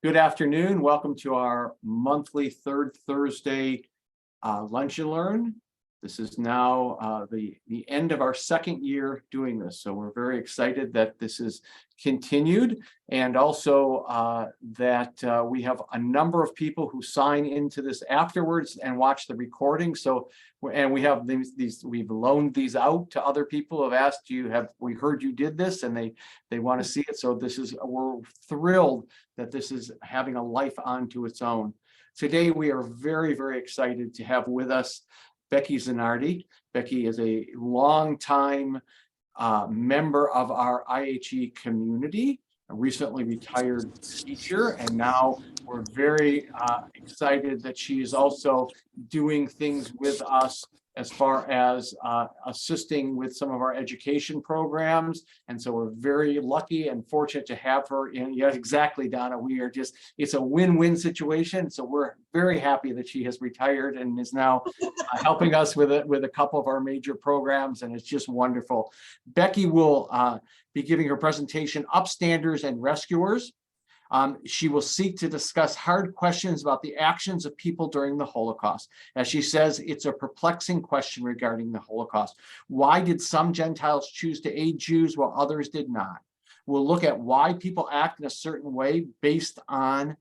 Good afternoon. Welcome to our monthly third Thursday Lunch and Learn. This is now the end of our second year doing this. So we're very excited that this is continued, and also that we have a number of people who sign into this afterwards and watch the recording. So, and we have we've loaned these out to other people who have asked, we heard you did this, and they want to see it. So we're thrilled that this is having a life onto its own. Today, we are very, very excited to have with us Becki Zanardi. Becki is a longtime member of our IHE community, a recently retired teacher, and now we're very excited that she is also doing things with us as far as assisting with some of our education programs. And so we're very lucky and fortunate to have her in. Yeah, exactly, Donna. It's a win-win situation. So we're very happy that she has retired and is now helping us with a couple of our major programs. And it's just wonderful. Becki will be giving her presentation, Upstanders and Rescuers. She will seek to discuss hard questions about the actions of people during the Holocaust. As she says, it's a perplexing question regarding the Holocaust. Why did some Gentiles choose to aid Jews while others did not? We'll look at why people act in a certain way based on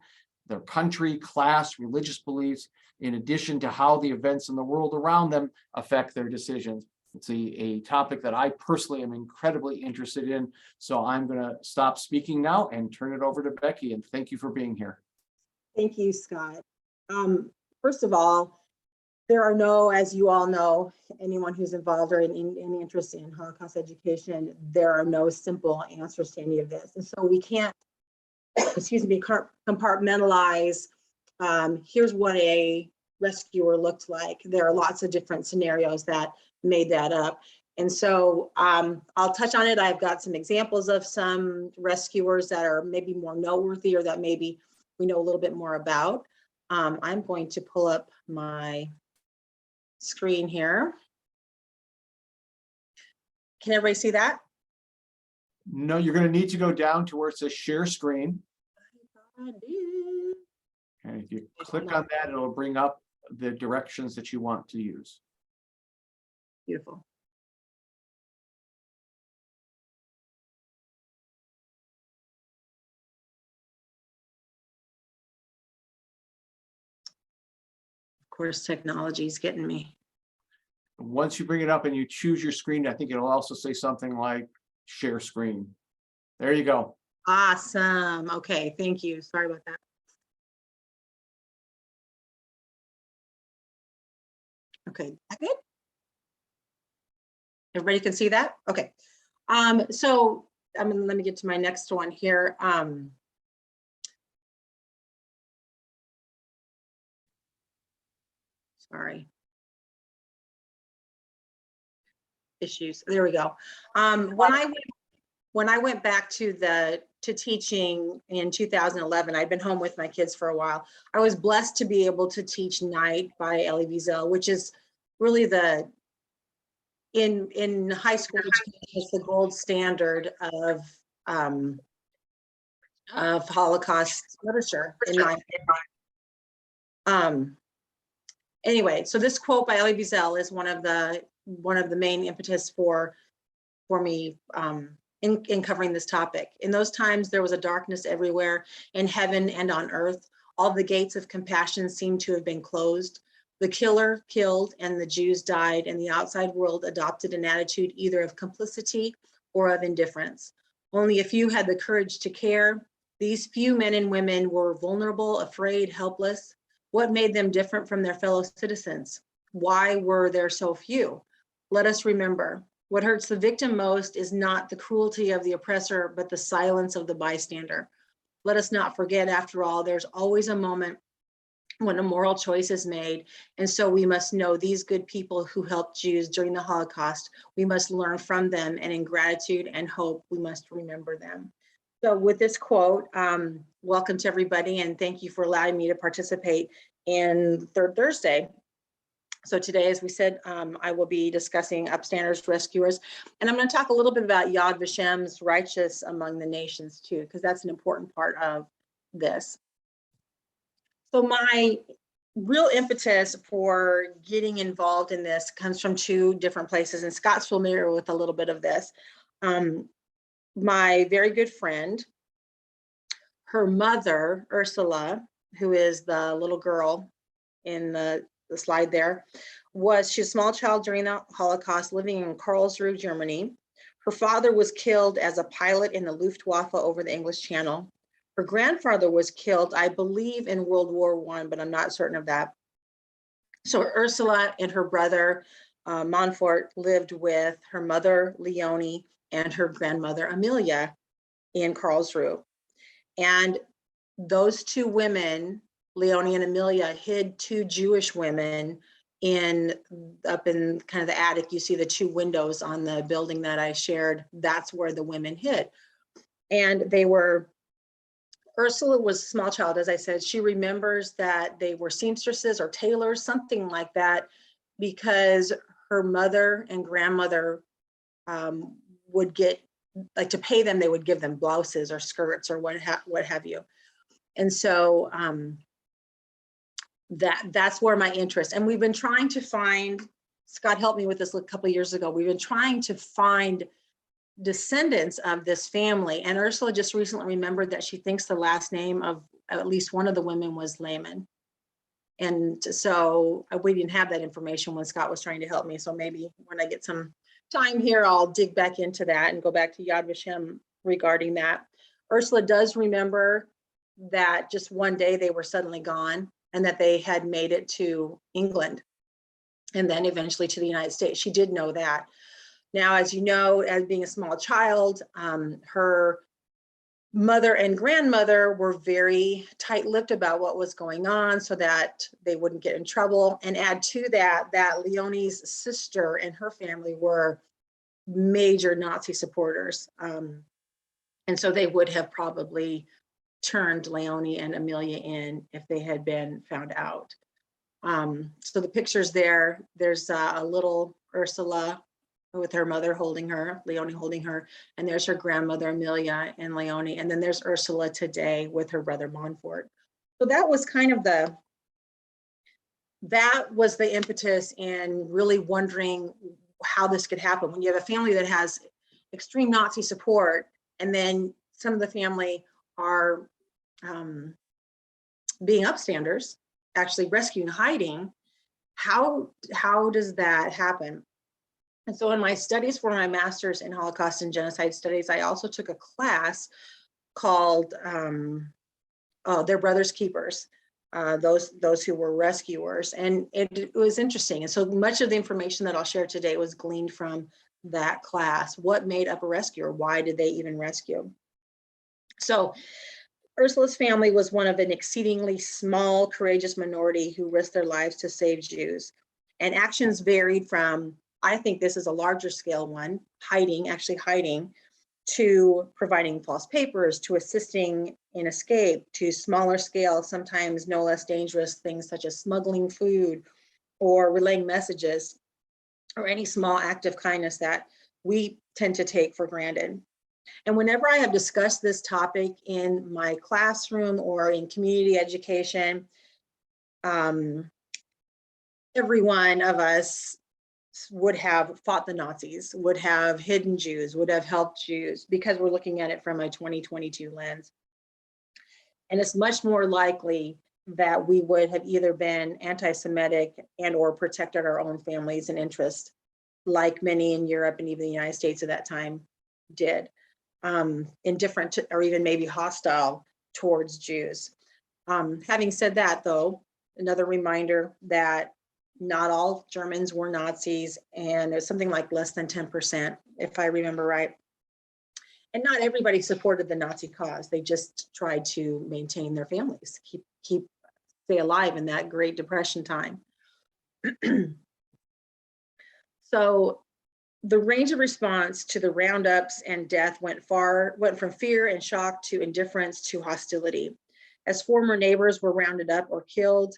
their country, class, religious beliefs, in addition to how the events in the world around them affect their decisions. It's a topic that I personally am incredibly interested in. So I'm going to stop speaking now and turn it over to Becki. And thank you for being here. Thank you, Scott. First of all, there are no, as you all know, anyone who's involved or in any interest in Holocaust education, there are no simple answers to any of this. And so we can't, compartmentalize, here's what a rescuer looked like. There are lots of different scenarios that made that up. And so I'll touch on it. I've got some examples of some rescuers that are maybe more noteworthy or that maybe we know a little bit more about. I'm going to pull up my screen here. Can everybody see that? No, you're going to need to go down to where it says share screen. And if you click on that, it'll bring up the directions that you want to use. Beautiful. Of course, technology is getting me. Once you bring it up and you choose your screen, I think it'll also say something like share screen. There you go. Awesome. Okay, thank you. Sorry about that. Okay, that good? Everybody can see that? Okay. So let me get to my next one here. Sorry. Issues. There we go. When I went back to teaching in 2011, I'd been home with my kids for a while. I was blessed to be able to teach Night by Elie Wiesel, which is really in high school, it's the gold standard of Holocaust literature in my opinion. Anyway, so this quote by Elie Wiesel is one of the main impetus for me in covering this topic. In those times, there was a darkness everywhere, in heaven and on earth. All the gates of compassion seemed to have been closed. The killer killed and the Jews died, and the outside world adopted an attitude either of complicity or of indifference. Only a few had the courage to care. These few men and women were vulnerable, afraid, helpless. What made them different from their fellow citizens? Why were there so few? Let us remember, what hurts the victim most is not the cruelty of the oppressor, but the silence of the bystander. Let us not forget, after all, there's always a moment when a moral choice is made. And so we must know these good people who helped Jews during the Holocaust. We must learn from them, and in gratitude and hope, we must remember them. So with this quote, welcome to everybody, and thank you for allowing me to participate in Third Thursday. So today, as we said, I will be discussing Upstanders Rescuers, and I'm going to talk a little bit about Yad Vashem's Righteous Among the Nations too, because that's an important part of this. So my real impetus for getting involved in this comes from two different places, and Scott's familiar with a little bit of this. My very good friend, her mother, Ursula, who is the little girl in the slide there, she's a small child during the Holocaust living in Karlsruhe, Germany. Her father was killed as a pilot in the Luftwaffe over the English Channel. Her grandfather was killed, I believe, in World War I, but I'm not certain of that. So Ursula and her brother, Montfort, lived with her mother, Leonie, and her grandmother, Amelia, in Karlsruhe. And those two women, Leonie and Amelia, hid two Jewish women up in kind of the attic. You see the two windows on the building that I shared. That's where the women hid. And Ursula was a small child, as I said. She remembers that they were seamstresses or tailors, something like that, because her mother and grandmother would get, like, to pay them, they would give them blouses or skirts or what have you. And so that's where my interest, and we've been trying to find, Scott helped me with this a couple of years ago, we've been trying to find descendants of this family. And Ursula just recently remembered that she thinks the last name of at least one of the women was Lehman. And so we didn't have that information when Scott was trying to help me. So maybe when I get some time here, I'll dig back into that and go back to Yad Vashem regarding that. Ursula does remember that just one day they were suddenly gone and that they had made it to England and then eventually to the United States. She did know that. Now, as you know, as being a small child, her mother and grandmother were very tight-lipped about what was going on so that they wouldn't get in trouble. And add to that, that Leonie's sister and her family were major Nazi supporters. And so they would have probably turned Leonie and Amelia in if they had been found out. So the pictures there's a little Ursula with her mother holding her, Leonie holding her, and there's her grandmother, Amelia and Leonie, and then there's Ursula today with her brother, Montfort. So that was kind of the impetus in really wondering how this could happen. When you have a family that has extreme Nazi support, and then some of the family are being upstanders, actually rescuing, hiding, how does that happen? And so in my studies for my master's in Holocaust and Genocide Studies, I also took a class called They're Brothers Keepers, those who were rescuers. And it was interesting. And so much of the information that I'll share today was gleaned from that class. What made up a rescuer? Why did they even rescue? So Ursula's family was one of an exceedingly small, courageous minority who risked their lives to save Jews. And actions varied from, I think this is a larger scale one, actually hiding, to providing false papers, to assisting in escape, to smaller scale, sometimes no less dangerous things such as smuggling food or relaying messages, or any small act of kindness that we tend to take for granted. And whenever I have discussed this topic in my classroom or in community education, every one of us would have fought the Nazis, would have hidden Jews, would have helped Jews, because we're looking at it from a 2022 lens. And it's much more likely that we would have either been anti-Semitic and or protected our own families and interests, like many in Europe and even the United States at that time did, indifferent to, or even maybe hostile towards Jews. Having said that, though, another reminder that not all Germans were Nazis, and there's something like less than 10%, if I remember right. And not everybody supported the Nazi cause. They just tried to maintain their families, stay alive in that Great Depression time. So the range of response to the roundups and death went from fear and shock to indifference to hostility. As former neighbors were rounded up or killed,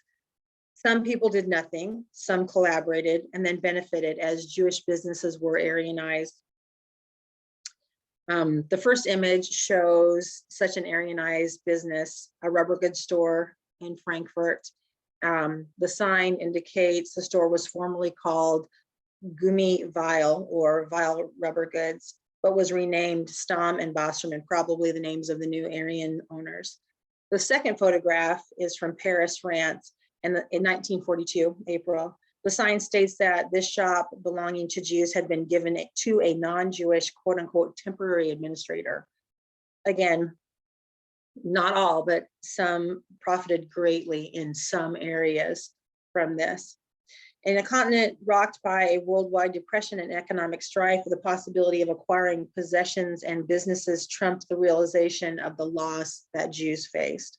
some people did nothing, some collaborated and then benefited as Jewish businesses were Aryanized. The first image shows such an Aryanized business, a rubber goods store in Frankfurt. The sign indicates the store was formerly called Gummiweil or Weil Rubber Goods, but was renamed Stamm and Bosserman, probably the names of the new Aryan owners. The second photograph is from Paris, France, and in 1942, April. The sign states that this shop belonging to Jews had been given to a non-Jewish, quote unquote, temporary administrator. Again, not all, but some profited greatly in some areas from this. In a continent rocked by a worldwide depression and economic strife, the possibility of acquiring possessions and businesses trumped the realization of the loss that Jews faced.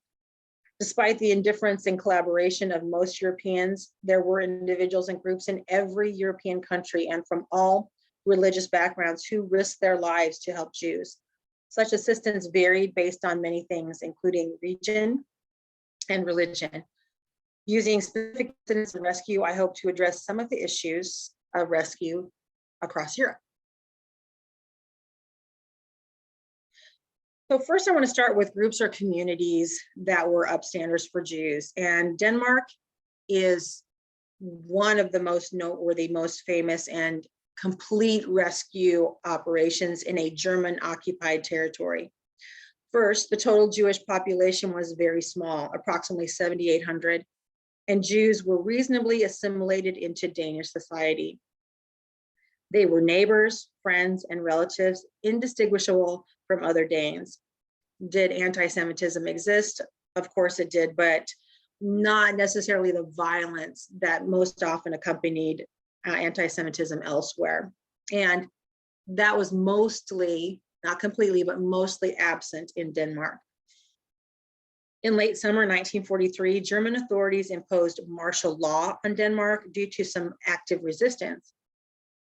Despite the indifference and collaboration of most Europeans, there were individuals and groups in every European country and from all religious backgrounds who risked their lives to help Jews. Such assistance varied based on many things, including region and religion. Using specific incidents of rescue, I hope to address some of the issues of rescue across Europe. So first, I want to start with groups or communities that were upstanders for Jews. And Denmark is one of the most noteworthy, most famous, and complete rescue operations in a German-occupied territory. First, the total Jewish population was very small, approximately 7,800, and Jews were reasonably assimilated into Danish society. They were neighbors, friends, and relatives, indistinguishable from other Danes. Did anti-Semitism exist? Of course it did, but not necessarily the violence that most often accompanied anti-Semitism elsewhere. And that was mostly, not completely, but mostly absent in Denmark. In late summer 1943, German authorities imposed martial law on Denmark due to some active resistance.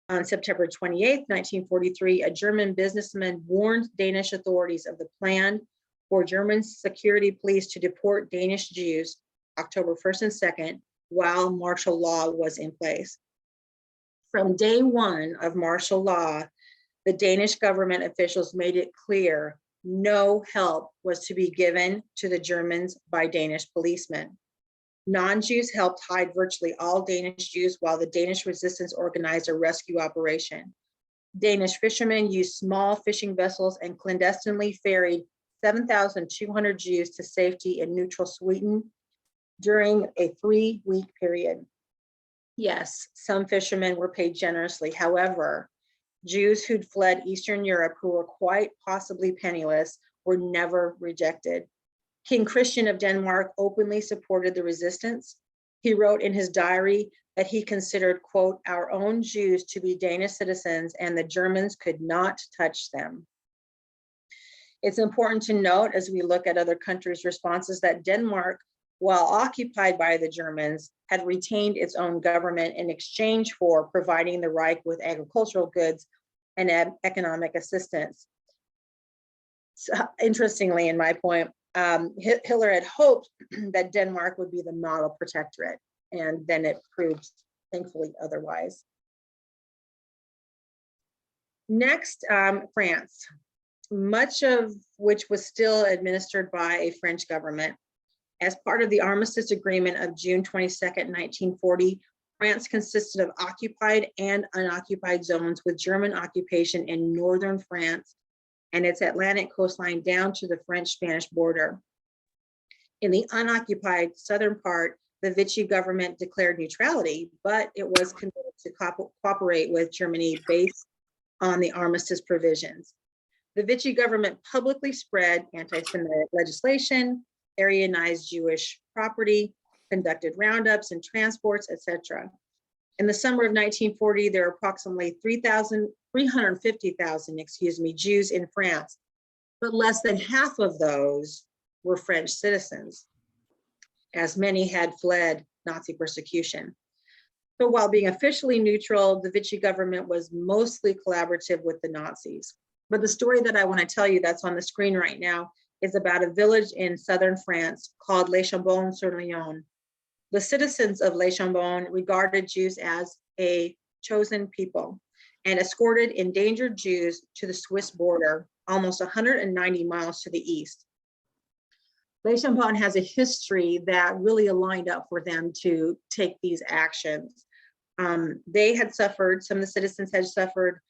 On September 28, 1943, a German businessman warned Danish authorities of the plan for German security police to deport Danish Jews October 1st and 2nd while martial law was in place. From day one of martial law, the Danish government officials made it clear no help was to be given to the Germans by Danish policemen. Non-Jews helped hide virtually all Danish Jews while the Danish resistance organized a rescue operation. Danish fishermen used small fishing vessels and clandestinely ferried 7,200 Jews to safety in neutral Sweden during a 3-week period. Yes, some fishermen were paid generously. However, Jews who'd fled Eastern Europe who were quite possibly penniless were never rejected. King Christian of Denmark openly supported the resistance. He wrote in his diary that he considered, quote, our own Jews to be Danish citizens and the Germans could not touch them. It's important to note as we look at other countries' responses that Denmark, while occupied by the Germans, had retained its own government in exchange for providing the Reich with agricultural goods and economic assistance. So, interestingly, in my point, Hitler had hoped that Denmark would be the model protectorate, and then it proved, thankfully, otherwise. Next, France, much of which was still administered by a French government. As part of the Armistice Agreement of June 22nd, 1940, France consisted of occupied and unoccupied zones with German occupation in northern France and its Atlantic coastline down to the French-Spanish border. In the unoccupied southern part, the Vichy government declared neutrality, but it was committed to cooperate with Germany based on the armistice provisions. The Vichy government publicly spread anti-Semitic legislation, Aryanized Jewish property, conducted roundups and transports, etc. In the summer of 1940, there were approximately 350,000, Jews in France, but less than half of those were French citizens, as many had fled Nazi persecution. So while being officially neutral, the Vichy government was mostly collaborative with the Nazis. But the story that I want to tell you that's on the screen right now is about a village in southern France called Les Chambon-sur-Lignon. The citizens of Les Chambon regarded Jews as a chosen people and escorted endangered Jews to the Swiss border, almost 190 miles to the east. Leichenbaum has a history that really aligned up for them to take these actions. They had suffered, some of the citizens had suffered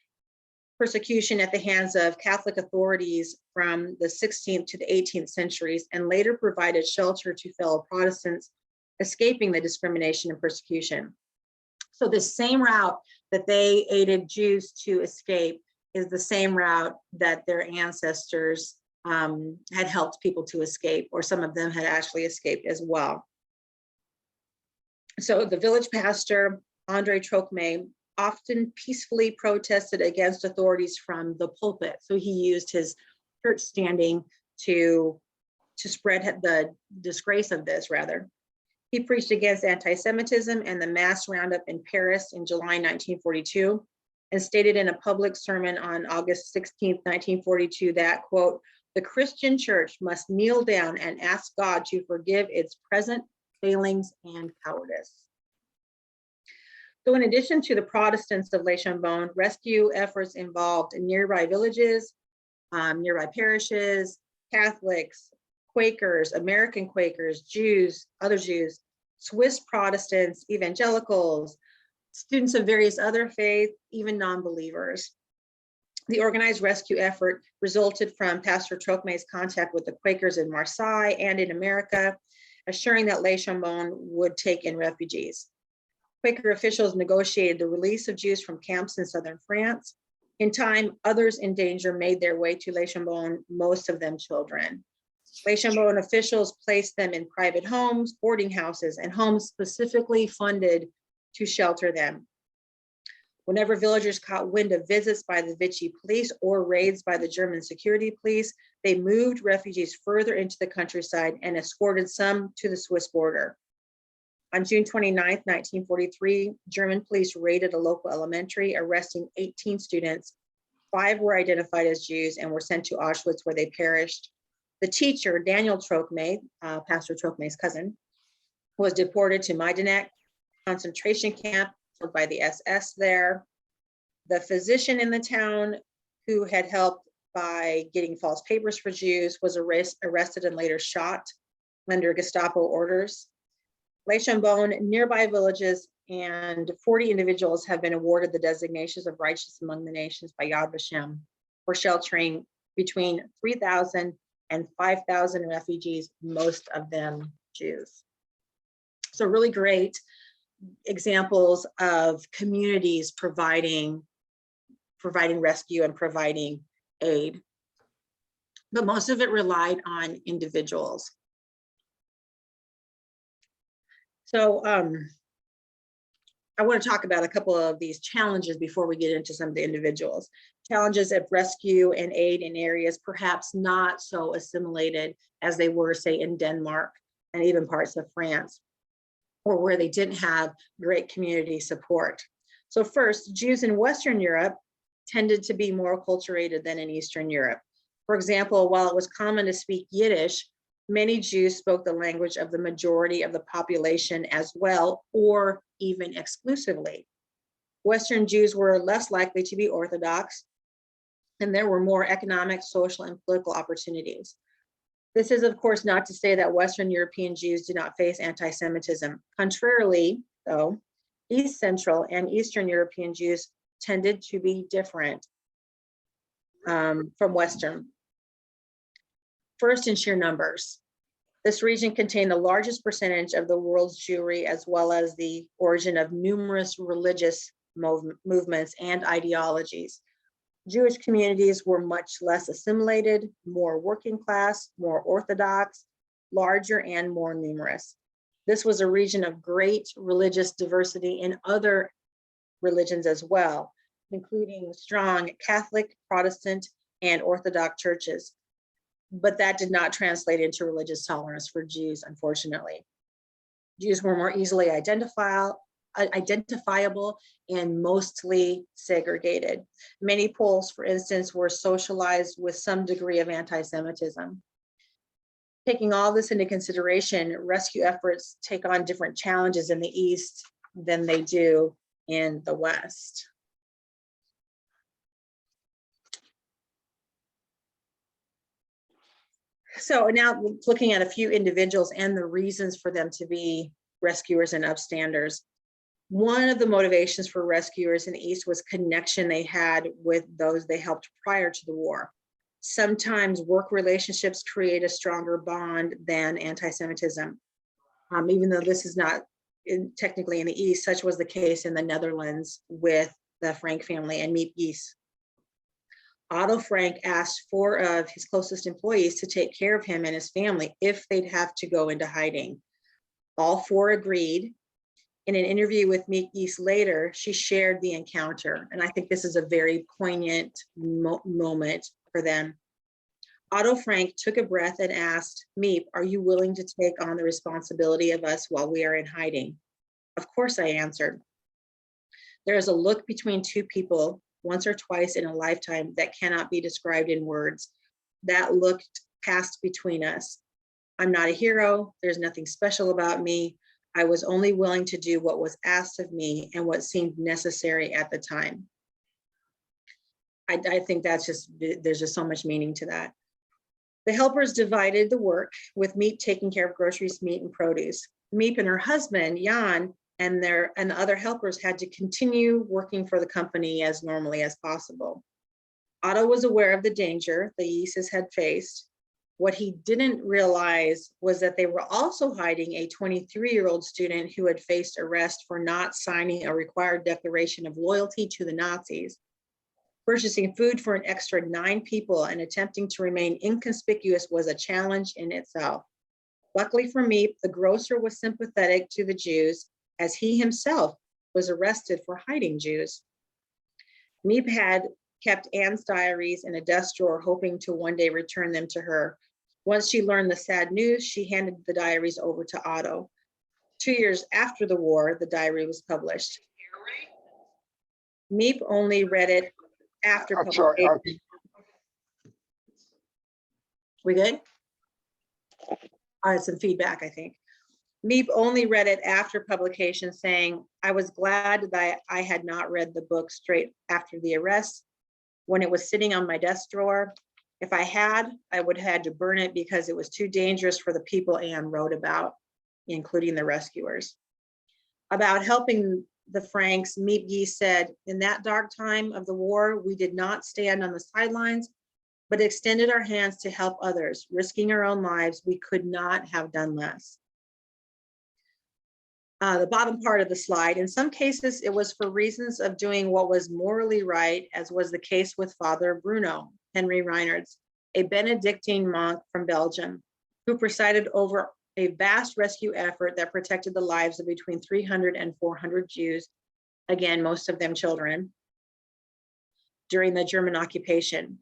persecution at the hands of Catholic authorities from the 16th to the 18th centuries, and later provided shelter to fellow Protestants escaping the discrimination and persecution. So the same route that they aided Jews to escape is the same route that their ancestors had helped people to escape, or some of them had actually escaped as well. So the village pastor, Andre Trocme, often peacefully protested against authorities from the pulpit. So he used his church standing to spread the disgrace of this, rather. He preached against anti-Semitism and the mass roundup in Paris in July 1942, and stated in a public sermon on August 16, 1942 that, quote, "The Christian church must kneel down and ask God to forgive its present failings and cowardice." So in addition to the Protestants of Leichenbaum, rescue efforts involved nearby villages, nearby parishes, Catholics, Quakers, American Quakers, Jews, other Jews, Swiss Protestants, evangelicals, students of various other faiths, even non-believers. The organized rescue effort resulted from Pastor Trocme's contact with the Quakers in Marseille and in America, assuring that Leichenbaum would take in refugees. Quaker officials negotiated the release of Jews from camps in southern France. In time, others in danger made their way to Leichenbaum, most of them children. Leichenbaum officials placed them in private homes, boarding houses, and homes specifically funded to shelter them. Whenever villagers caught wind of visits by the Vichy police or raids by the German security police, they moved refugees further into the countryside and escorted some to the Swiss border. On June 29, 1943, German police raided a local elementary, arresting 18 students. 5 were identified as Jews and were sent to Auschwitz, where they perished. The teacher, Daniel Trocme, Pastor Trocme's cousin, was deported to Majdanek concentration camp, killed by the SS there. The physician in the town who had helped by getting false papers for Jews was arrested and later shot under Gestapo orders. Leichenbaum, nearby villages, and 40 individuals have been awarded the designations of righteous among the nations by Yad Vashem for sheltering between 3,000 and 5,000 refugees, most of them Jews. So really great examples of communities providing rescue and providing aid. But most of it relied on individuals. So I want to talk about a couple of these challenges before we get into some of the individuals. Challenges of rescue and aid in areas perhaps not so assimilated as they were, say, in Denmark and even parts of France, or where they didn't have great community support. So first, Jews in Western Europe tended to be more acculturated than in Eastern Europe. For example, while it was common to speak Yiddish, many Jews spoke the language of the majority of the population as well, or even exclusively. Western Jews were less likely to be Orthodox, and there were more economic, social, and political opportunities. This is, of course, not to say that Western European Jews did not face anti-Semitism. Contrarily, though, East Central and Eastern European Jews tended to be different from Western. First, in sheer numbers. This region contained the largest percentage of the world's Jewry, as well as the origin of numerous religious movements and ideologies. Jewish communities were much less assimilated, more working class, more Orthodox, larger, and more numerous. This was a region of great religious diversity in other religions as well, including strong Catholic, Protestant, and Orthodox churches. But that did not translate into religious tolerance for Jews, unfortunately. Jews were more easily identifiable and mostly segregated. Many Poles, for instance, were socialized with some degree of anti-Semitism. Taking all this into consideration, rescue efforts take on different challenges in the East than they do in the West. So now looking at a few individuals and the reasons for them to be rescuers and upstanders. One of the motivations for rescuers in the East was connection they had with those they helped prior to the war. Sometimes work relationships create a stronger bond than anti-Semitism. Even though this is not technically in the East, such was the case in the Netherlands with the Frank family and Miep Gies. Otto Frank asked 4 of his closest employees to take care of him and his family if they'd have to go into hiding. All 4 agreed. In an interview with Miep Gies later, she shared the encounter, and I think this is a very poignant moment for them. Otto Frank took a breath and asked, Miep, are you willing to take on the responsibility of us while we are in hiding? Of course, I answered. There is a look between 2 people once or twice in a lifetime that cannot be described in words. That look passed between us. I'm not a hero. There's nothing special about me. I was only willing to do what was asked of me and what seemed necessary at the time. I think that's just, there's just so much meaning to that. The helpers divided the work, with Miep taking care of groceries, meat, and produce. Miep and her husband, Jan, and the other helpers had to continue working for the company as normally as possible. Otto was aware of the danger the Gieses had faced. What he didn't realize was that they were also hiding a 23-year-old student who had faced arrest for not signing a required declaration of loyalty to the Nazis. Purchasing food for an extra 9 people and attempting to remain inconspicuous was a challenge in itself. Luckily for Miep, the grocer was sympathetic to the Jews, as he himself was arrested for hiding Jews. Miep had kept Anne's diaries in a desk drawer, hoping to one day return them to her. Once she learned the sad news, she handed the diaries over to Otto. 2 years after the war, the diary was published. Miep only read it after publication. We good? I had some feedback, I think. Miep only read it after publication, saying, I was glad that I had not read the book straight after the arrest when it was sitting on my desk drawer. If I had, I would have had to burn it because it was too dangerous for the people Anne wrote about, including the rescuers. About helping the Franks, Miep Gies said, in that dark time of the war, we did not stand on the sidelines, but extended our hands to help others, risking our own lives. We could not have done less. The bottom part of the slide, in some cases, it was for reasons of doing what was morally right, as was the case with Father Bruno, Henry Reinards, a Benedictine monk from Belgium, who presided over a vast rescue effort that protected the lives of between 300 and 400 Jews, again, most of them children, during the German occupation.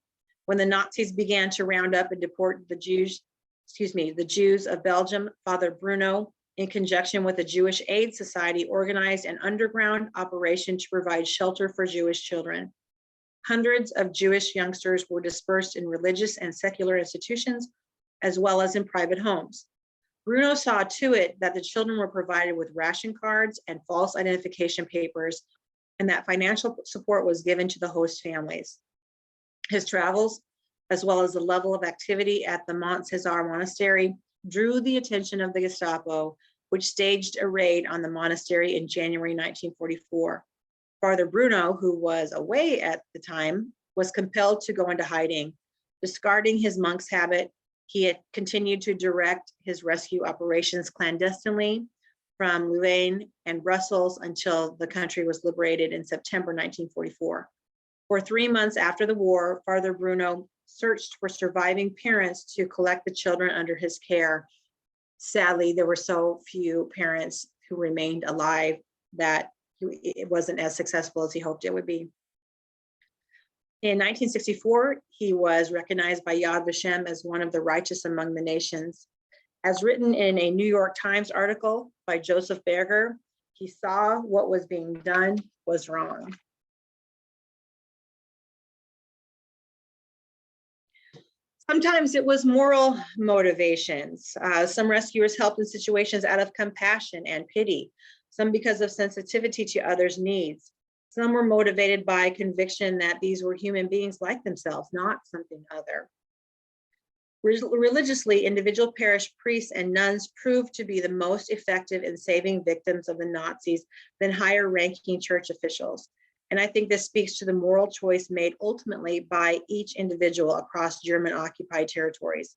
When the Nazis began to round up and deport the Jews of Belgium, Father Bruno, in conjunction with the Jewish Aid Society, organized an underground operation to provide shelter for Jewish children. Hundreds of Jewish youngsters were dispersed in religious and secular institutions, as well as in private homes. Bruno saw to it that the children were provided with ration cards and false identification papers, and that financial support was given to the host families. His travels, as well as the level of activity at the Mont César Monastery, drew the attention of the Gestapo, which staged a raid on the monastery in January 1944. Father Bruno, who was away at the time, was compelled to go into hiding. Discarding his monk's habit, he had continued to direct his rescue operations clandestinely from Louvain and Brussels until the country was liberated in September 1944. For 3 months after the war, Father Bruno searched for surviving parents to collect the children under his care. Sadly, there were so few parents who remained alive that it wasn't as successful as he hoped it would be. In 1964, he was recognized by Yad Vashem as one of the righteous among the nations. As written in a New York Times article by Joseph Berger, he saw what was being done was wrong. Sometimes it was moral motivations. Some rescuers helped in situations out of compassion and pity, some because of sensitivity to others' needs. Some were motivated by conviction that these were human beings like themselves, not something other. Religiously, individual parish priests and nuns proved to be the most effective in saving victims of the Nazis than higher ranking church officials. And I think this speaks to the moral choice made ultimately by each individual across German occupied territories.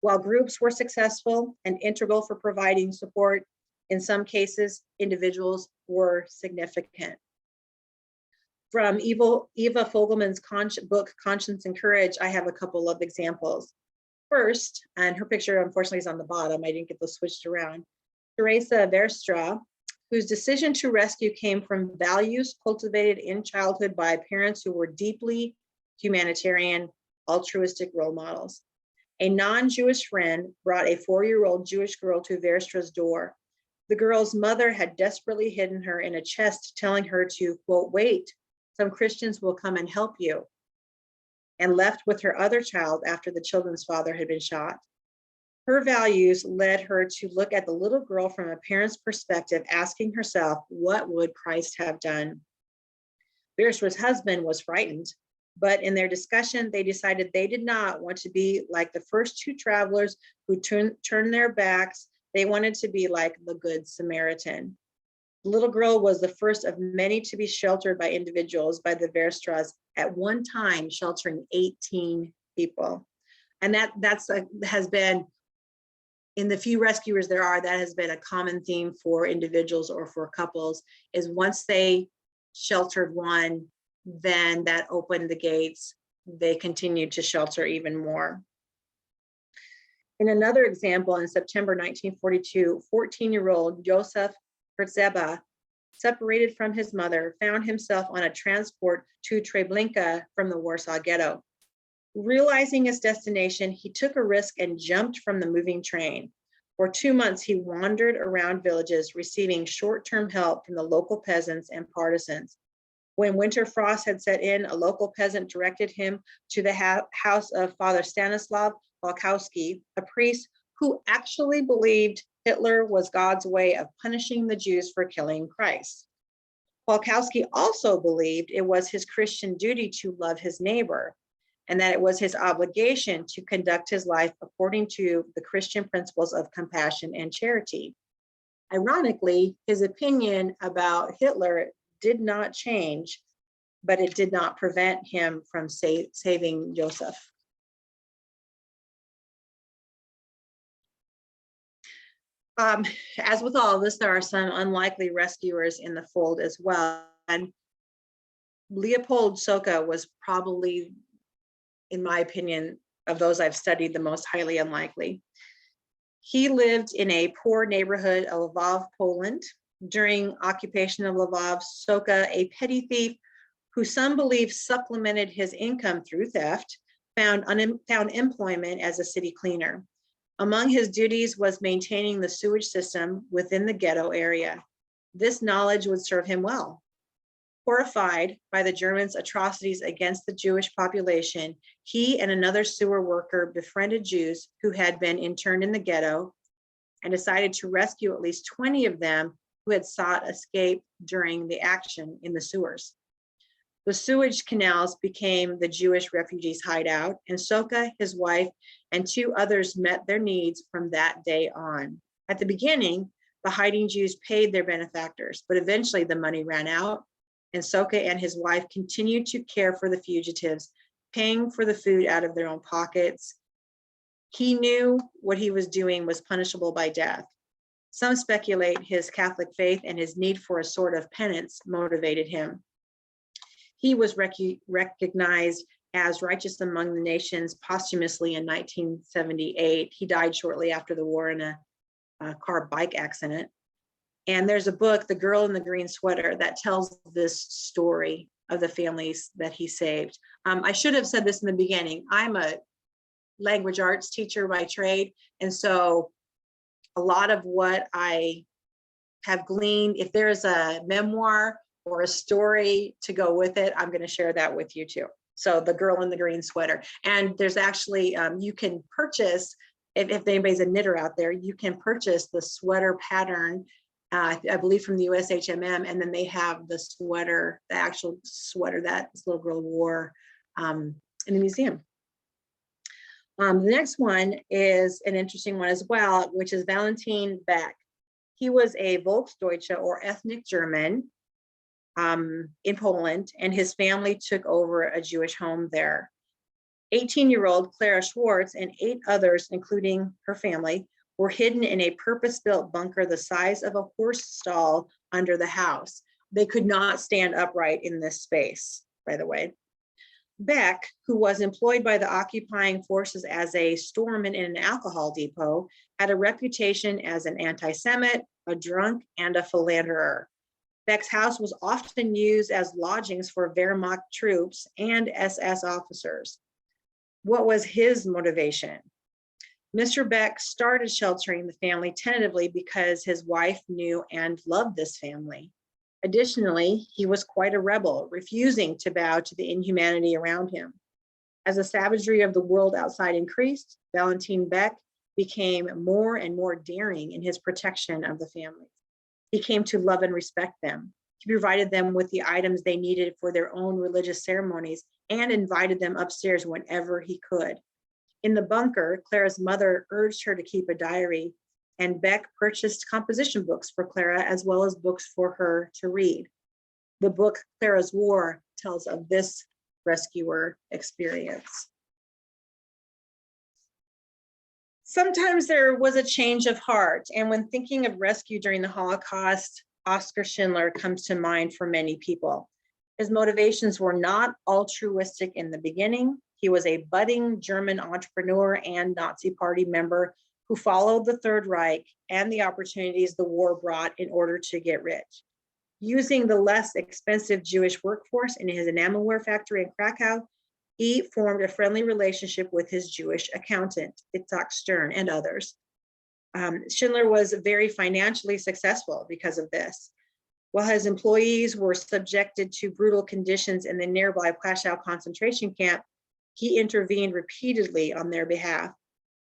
While groups were successful and integral for providing support, in some cases, individuals were significant. From Eva Fogelman's book, Conscience and Courage, I have a couple of examples. First, and her picture unfortunately is on the bottom, I didn't get those switched around, Teresa Verstra, whose decision to rescue came from values cultivated in childhood by parents who were deeply humanitarian, altruistic role models. A non-Jewish friend brought a 4-year-old Jewish girl to Verstra's door. The girl's mother had desperately hidden her in a chest, telling her to, quote, wait, some Christians will come and help you, and left with her other child after the children's father had been shot. Her values led her to look at the little girl from a parent's perspective, asking herself, what would Christ have done? Verstra's husband was frightened, but in their discussion, they decided they did not want to be like the first 2 travelers who turned their backs. They wanted to be like the Good Samaritan. The little girl was the first of many to be sheltered by individuals, by the Verstras, at one time sheltering 18 people. And that has been, in the few rescuers there are, that has been a common theme for individuals or for couples, is once they sheltered one, then that opened the gates. They continued to shelter even more. In another example, in September 1942, 14-year-old Josef Hertzeba, separated from his mother, found himself on a transport to Treblinka from the Warsaw Ghetto. Realizing his destination, he took a risk and jumped from the moving train. For 2 months, he wandered around villages, receiving short-term help from the local peasants and partisans. When winter frost had set in, a local peasant directed him to the house of Father Stanislav Walkowski, a priest who actually believed Hitler was God's way of punishing the Jews for killing Christ. Walkowski also believed it was his Christian duty to love his neighbor, and that it was his obligation to conduct his life according to the Christian principles of compassion and charity. Ironically, his opinion about Hitler did not change, but it did not prevent him from saving Joseph. As with all of this, there are some unlikely rescuers in the fold as well. And Leopold Soka was probably, in my opinion, of those I've studied, the most highly unlikely. He lived in a poor neighborhood of Lvov, Poland. During occupation of Lvov, Soka, a petty thief who some believe supplemented his income through theft, found employment as a city cleaner. Among his duties was maintaining the sewage system within the ghetto area. This knowledge would serve him well. Horrified by the Germans' atrocities against the Jewish population, he and another sewer worker befriended Jews who had been interned in the ghetto and decided to rescue at least 20 of them who had sought escape during the action in the sewers. The sewage canals became the Jewish refugees' hideout, and Soka, his wife, and 2 others met their needs from that day on. At the beginning, the hiding Jews paid their benefactors, but eventually the money ran out, and Soka and his wife continued to care for the fugitives, paying for the food out of their own pockets. He knew what he was doing was punishable by death. Some speculate his Catholic faith and his need for a sort of penance motivated him. He was recognized as righteous among the nations posthumously in 1978. He died shortly after the war in a car bike accident. And there's a book, The Girl in the Green Sweater, that tells this story of the families that he saved. I should have said this in the beginning. I'm a language arts teacher by trade. And so a lot of what I have gleaned, if there's a memoir or a story to go with it, I'm going to share that with you too. So The Girl in the Green Sweater. And there's actually, you can purchase, if anybody's a knitter out there, you can purchase the sweater pattern, I believe from the USHMM, and then they have the sweater, the actual sweater that this little girl wore in the museum. The next one is an interesting one as well, which is Valentin Beck. He was a Volksdeutsche or ethnic German in Poland, and his family took over a Jewish home there. 18-year-old Clara Schwartz and 8 others, including her family, were hidden in a purpose-built bunker the size of a horse stall under the house. They could not stand upright in this space, by the way. Beck, who was employed by the occupying forces as a storeman in an alcohol depot, had a reputation as an anti-Semite, a drunk, and a philanderer. Beck's house was often used as lodgings for Wehrmacht troops and SS officers. What was his motivation? Mr. Beck started sheltering the family tentatively because his wife knew and loved this family. Additionally, he was quite a rebel, refusing to bow to the inhumanity around him. As the savagery of the world outside increased, Valentin Beck became more and more daring in his protection of the family. He came to love and respect them. He provided them with the items they needed for their own religious ceremonies and invited them upstairs whenever he could. In the bunker, Clara's mother urged her to keep a diary, and Beck purchased composition books for Clara as well as books for her to read. The book Clara's War tells of this rescuer experience. Sometimes there was a change of heart, and when thinking of rescue during the Holocaust, Oskar Schindler comes to mind for many people. His motivations were not altruistic in the beginning. He was a budding German entrepreneur and Nazi Party member who followed the Third Reich and the opportunities the war brought in order to get rich. Using the less expensive Jewish workforce in his enamelware factory in Krakow, he formed a friendly relationship with his Jewish accountant, Itzhak Stern, and others. Schindler was very financially successful because of this. While his employees were subjected to brutal conditions in the nearby Plaszow concentration camp, he intervened repeatedly on their behalf.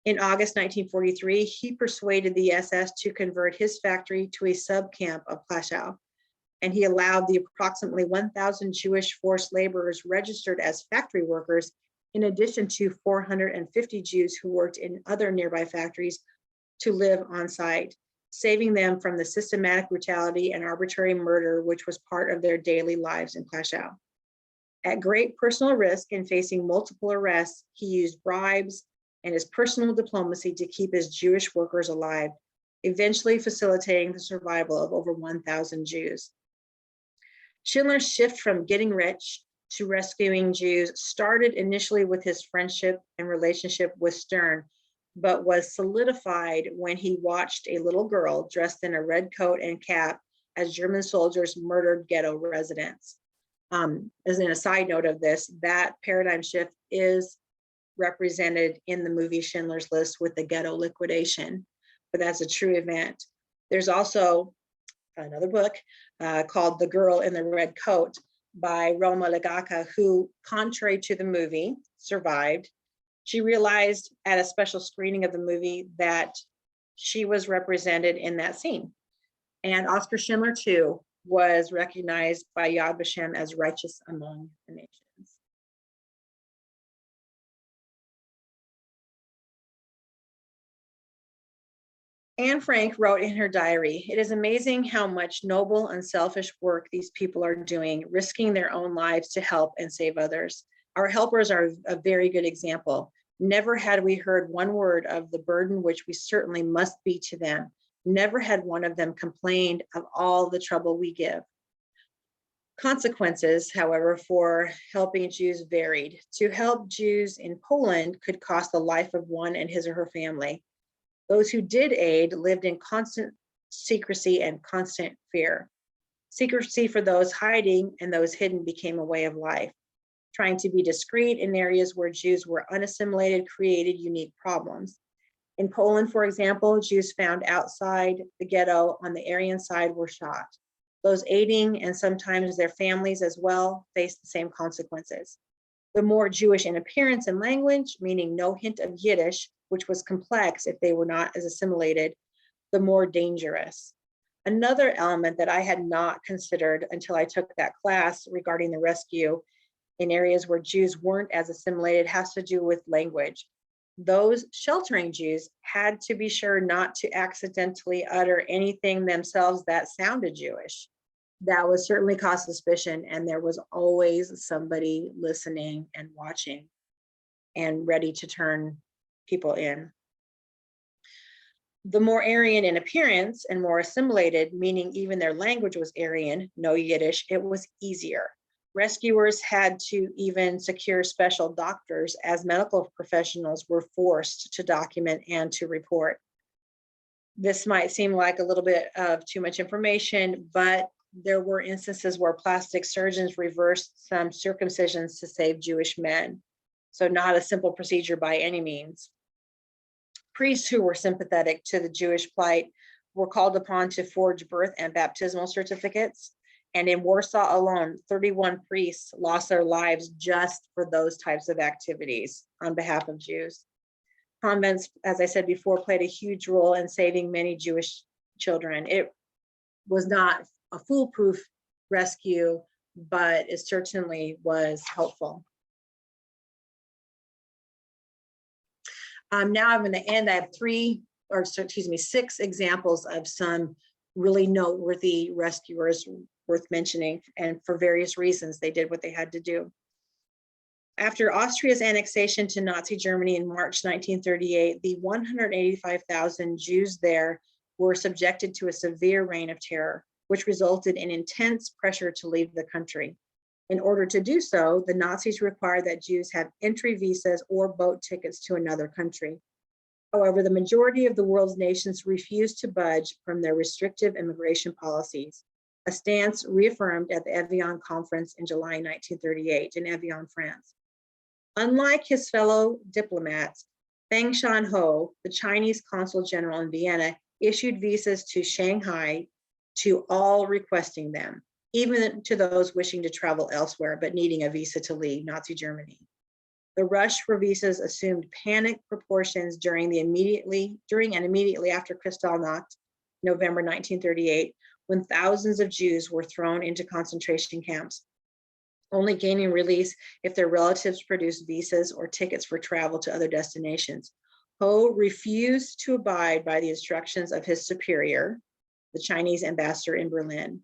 In August 1943, he persuaded the SS to convert his factory to a sub-camp of Plaszow, and he allowed the approximately 1,000 Jewish forced laborers registered as factory workers, in addition to 450 Jews who worked in other nearby factories, to live on site, saving them from the systematic brutality and arbitrary murder which was part of their daily lives in Plaszow. At great personal risk and facing multiple arrests, he used bribes and his personal diplomacy to keep his Jewish workers alive, eventually facilitating the survival of over 1,000 Jews. Schindler's shift from getting rich to rescuing Jews started initially with his friendship and relationship with Stern, but was solidified when he watched a little girl dressed in a red coat and cap as German soldiers murdered ghetto residents. As an aside note of this, that paradigm shift is represented in the movie Schindler's List with the ghetto liquidation, but that's a true event. There's also another book called The Girl in the Red Coat by Roma Lagaka, who, contrary to the movie, survived. She realized at a special screening of the movie that she was represented in that scene. And Oskar Schindler, too, was recognized by Yad Vashem as righteous among the nations. Anne Frank wrote in her diary, "It is amazing how much noble, unselfish work these people are doing, risking their own lives to help and save others. Our helpers are a very good example. Never had we heard one word of the burden which we certainly must be to them. Never had one of them complained of all the trouble we give." Consequences, however, for helping Jews varied. To help Jews in Poland could cost the life of one and his or her family. Those who did aid lived in constant secrecy and constant fear. Secrecy for those hiding and those hidden became a way of life. Trying to be discreet in areas where Jews were unassimilated created unique problems. In Poland, for example, Jews found outside the ghetto on the Aryan side were shot. Those aiding and sometimes their families as well faced the same consequences. The more Jewish in appearance and language, meaning no hint of Yiddish, which was complex if they were not as assimilated, the more dangerous. Another element that I had not considered until I took that class regarding the rescue in areas where Jews weren't as assimilated has to do with language. those sheltering Jews had to be sure not to accidentally utter anything themselves that sounded Jewish. That would certainly cause suspicion, and there was always somebody listening and watching and ready to turn people in. The more Aryan in appearance and more assimilated, meaning even their language was Aryan, no Yiddish, it was easier. Rescuers had to even secure special doctors, as medical professionals were forced to document and to report. This might seem like a little bit of too much information, but there were instances where plastic surgeons reversed some circumcisions to save Jewish men. So not a simple procedure by any means. Priests who were sympathetic to the Jewish plight were called upon to forge birth and baptismal certificates. And in Warsaw alone, 31 priests lost their lives just for those types of activities on behalf of Jews. Convents, as I said before, played a huge role in saving many Jewish children. It was not a foolproof rescue, but it certainly was helpful. Now I'm going to end. I have six examples of some really noteworthy rescuers worth mentioning, and for various reasons they did what they had to do. After Austria's annexation to Nazi Germany in March 1938, the 185,000 Jews there were subjected to a severe reign of terror, which resulted in intense pressure to leave the country. In order to do so, the Nazis required that Jews have entry visas or boat tickets to another country. However, the majority of the world's nations refused to budge from their restrictive immigration policies, a stance reaffirmed at the Evian Conference in July 1938 in Evian, France. Unlike his fellow diplomats, Feng Shanho, the Chinese consul general in Vienna, issued visas to Shanghai to all requesting them, even to those wishing to travel elsewhere but needing a visa to leave Nazi Germany. The rush for visas assumed panic proportions during and immediately after Kristallnacht, November 1938, when thousands of Jews were thrown into concentration camps, only gaining release if their relatives produced visas or tickets for travel to other destinations. Ho refused to abide by the instructions of his superior, the Chinese ambassador in Berlin.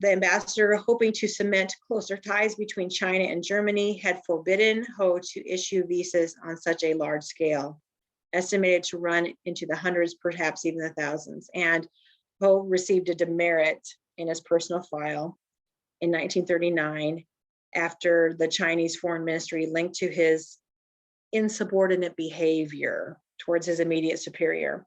The ambassador, hoping to cement closer ties between China and Germany, had forbidden Ho to issue visas on such a large scale, estimated to run into the hundreds, perhaps even the thousands. And Ho received a demerit in his personal file in 1939 after the Chinese Foreign Ministry linked to his insubordinate behavior towards his immediate superior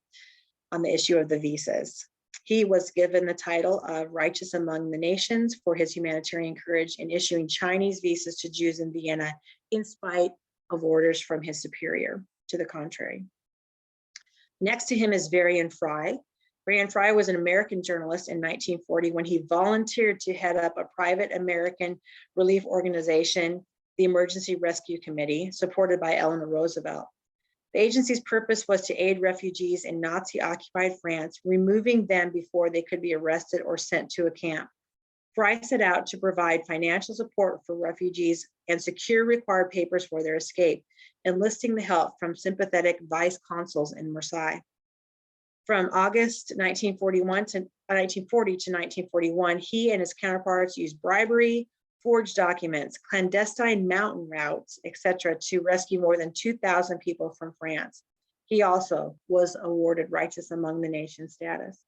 on the issue of the visas. He was given the title of Righteous Among the Nations for his humanitarian courage in issuing Chinese visas to Jews in Vienna, in spite of orders from his superior to the contrary. Next to him is Varian Fry. Varian Fry was an American journalist in 1940 when he volunteered to head up a private American relief organization, the Emergency Rescue Committee, supported by Eleanor Roosevelt. The agency's purpose was to aid refugees in Nazi-occupied France, removing them before they could be arrested or sent to a camp. Fry set out to provide financial support for refugees and secure required papers for their escape, enlisting the help from sympathetic vice consuls in Marseille. From August 1940 to 1941, he and his counterparts used bribery, forged documents, clandestine mountain routes, etc., to rescue more than 2,000 people from France. He also was awarded Righteous Among the Nations status.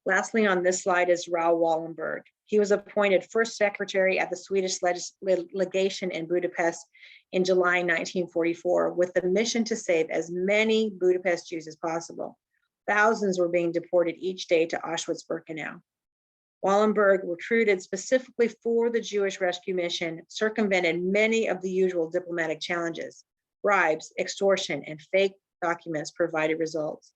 Lastly, on this slide is Raoul Wallenberg. He was appointed first secretary at the Swedish legation in Budapest in July 1944 with the mission to save as many Budapest Jews as possible. Thousands were being deported each day to Auschwitz-Birkenau. Wallenberg, recruited specifically for the Jewish rescue mission, circumvented many of the usual diplomatic challenges. Bribes, extortion, and fake documents provided results.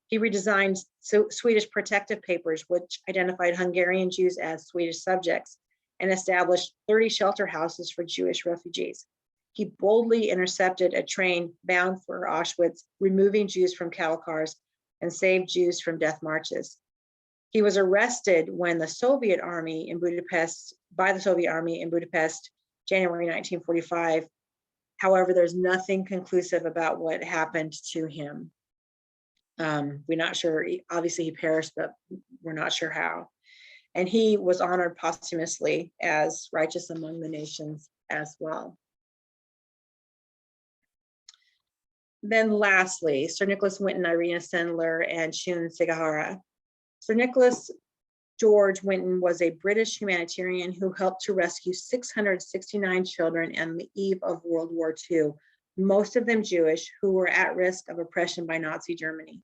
He redesigned Swedish protective papers, which identified Hungarian Jews as Swedish subjects, and established 30 shelter houses for Jewish refugees. He boldly intercepted a train bound for Auschwitz, removing Jews from cattle cars, and saved Jews from death marches. He was arrested when by the Soviet army in Budapest, January 1945. However, there's nothing conclusive about what happened to him. We're not sure. Obviously, he perished, but we're not sure how. And he was honored posthumously as righteous among the nations as well. Then lastly, Sir Nicholas Winton, Irena Sendler, and Shun Sigahara. Sir Nicholas George Winton was a British humanitarian who helped to rescue 669 children on the eve of World War II, most of them Jewish, who were at risk of oppression by Nazi Germany.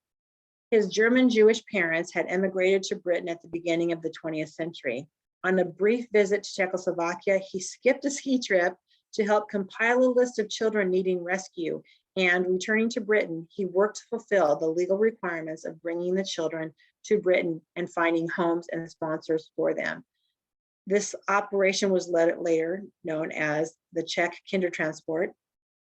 His German Jewish parents had emigrated to Britain at the beginning of the 20th century. On a brief visit to Czechoslovakia, he skipped a ski trip to help compile a list of children needing rescue, and returning to Britain, he worked to fulfill the legal requirements of bringing the children to Britain and finding homes and sponsors for them. This operation was later known as the Czech Kindertransport.